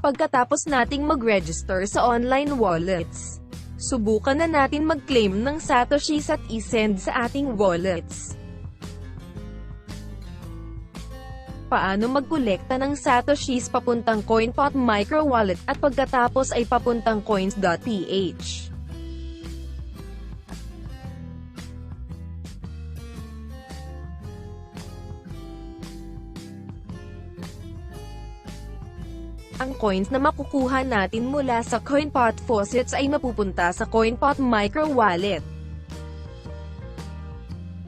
pagkatapos nating mag-register sa online wallets. Subukan na natin mag-claim ng Satoshis at i-send sa ating wallets. Paano magkolekta ng Satoshis papuntang Coinpot micro wallet at pagkatapos ay papuntang Coins.ph? Ang coins na makukuha natin mula sa Coinpot faucets ay mapupunta sa Coinpot micro wallet.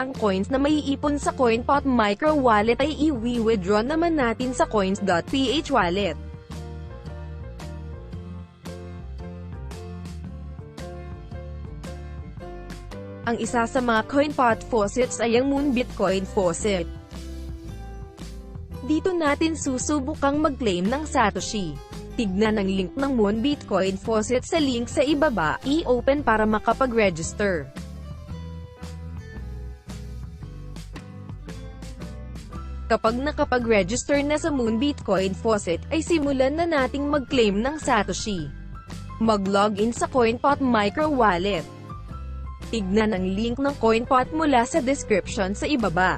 Ang coins na maiipon sa Coinpot micro wallet ay i-withdraw naman natin sa Coins.ph wallet. Ang isa sa mga Coinpot faucets ay ang Moon Bitcoin faucet. Dito natin susubukang mag-claim ng Satoshi. Tignan ang link ng Moon Bitcoin faucet sa link sa ibaba, i-open para makapag-register. Kapag nakapag-register na sa Moon Bitcoin faucet, ay simulan na nating mag-claim ng Satoshi. Mag-login sa Coinpot micro wallet. Tignan ang link ng Coinpot mula sa description sa ibaba.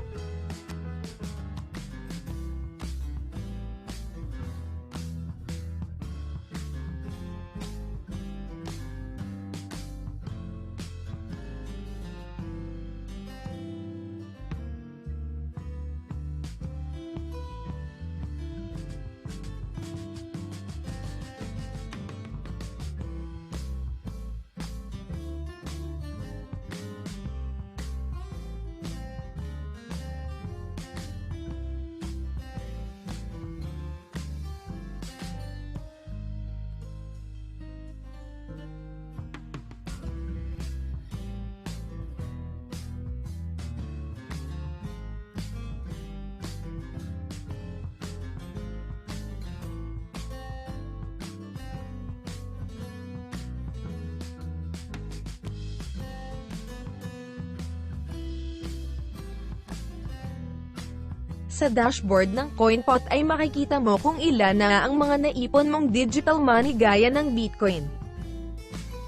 Sa dashboard ng Coinpot ay makikita mo kung ilan na ang mga naipon mong digital money gaya ng Bitcoin.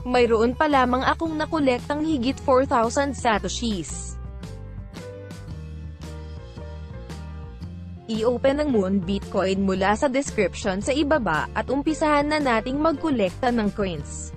Mayroon pa lamang akong nakolektang higit 4,000 Satoshis. I-open ang Moon Bitcoin mula sa description sa ibaba at umpisahan na nating magkolekta ng coins.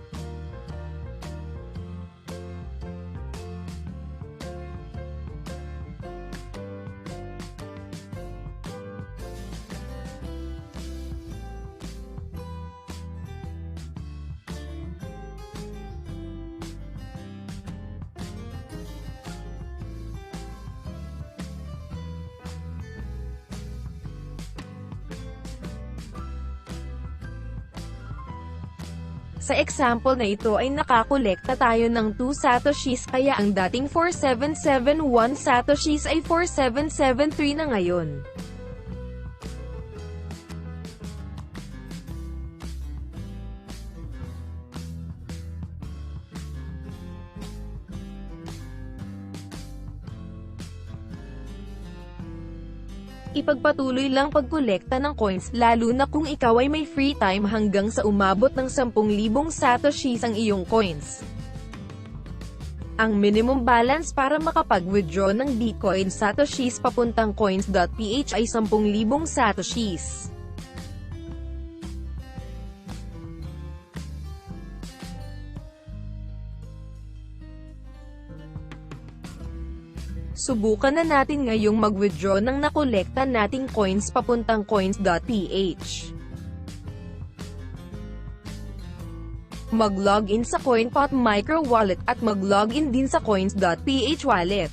Sa example na ito ay nakakolekta tayo ng 2 Satoshis kaya ang dating 4771 Satoshis ay 4773 na ngayon. Ipagpatuloy lang pagkolekta ng coins, lalo na kung ikaw ay may free time hanggang sa umabot ng 10,000 Satoshis ang iyong coins. Ang minimum balance para makapag-withdraw ng Bitcoin Satoshis papuntang Coins.ph ay 10,000 Satoshis. Subukan na natin ngayong mag-withdraw ng nakolekta nating coins papuntang Coins.ph. Mag-login sa Coinpot micro wallet at mag-login din sa Coins.ph wallet.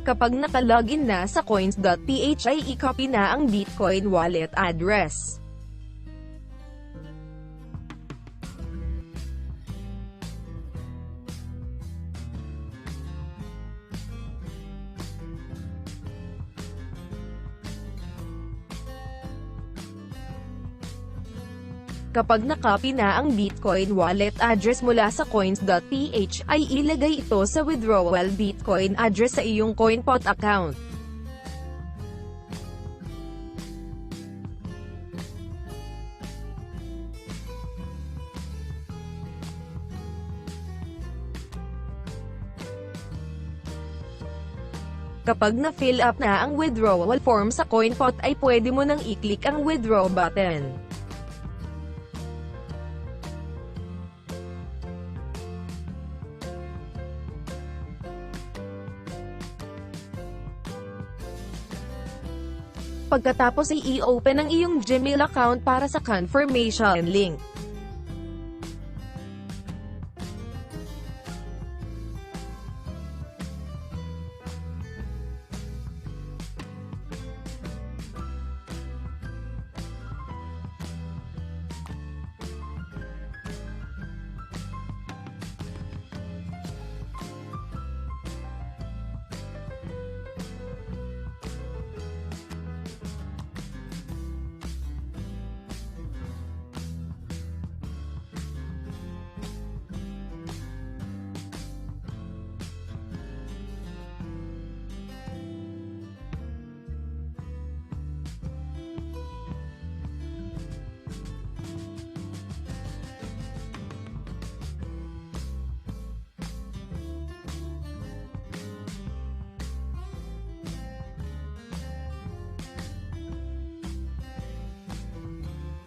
Kapag nakalogin na sa Coins.ph ay i-copy na ang Bitcoin wallet address. Kapag nakopy na ang Bitcoin wallet address mula sa Coins.ph, ay ilagay ito sa withdrawal Bitcoin address sa iyong Coinpot account. Kapag na-fill up na ang withdrawal form sa Coinpot ay pwede mo nang i-click ang withdraw button. Pagkatapos ay i-open ang iyong Gmail account para sa confirmation link.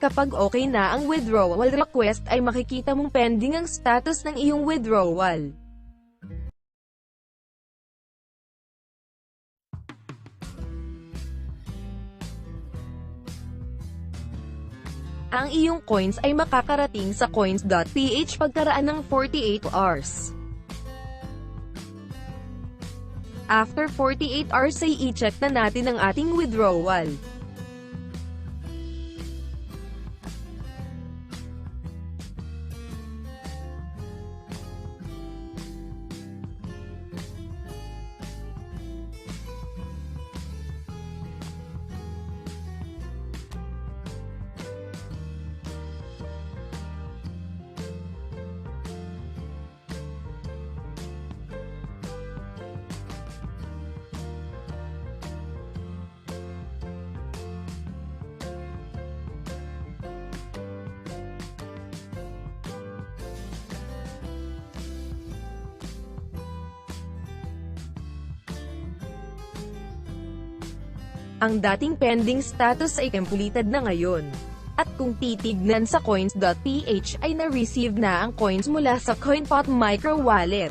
Kapag okay na ang withdrawal request ay makikita mong pending ang status ng iyong withdrawal. Ang iyong coins ay makakarating sa Coins.ph pagkaraan ng 48 hours. After 48 hours ay i-check na natin ang ating withdrawal. Ang dating pending status ay completed na ngayon. At kung titignan sa Coins.ph ay na-receive na ang coins mula sa Coinpot micro wallet.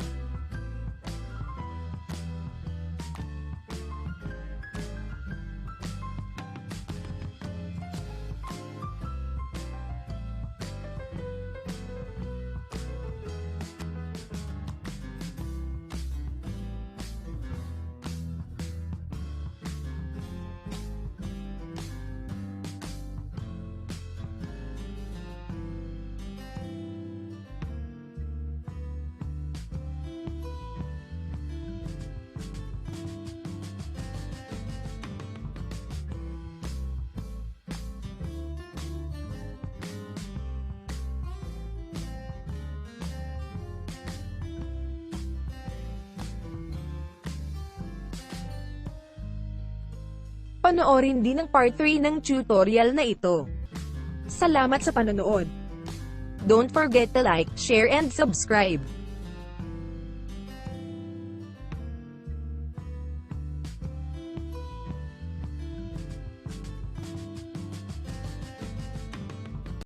Panoorin din ang part 3 ng tutorial na ito. Salamat sa panonood. Don't forget to like, share and subscribe.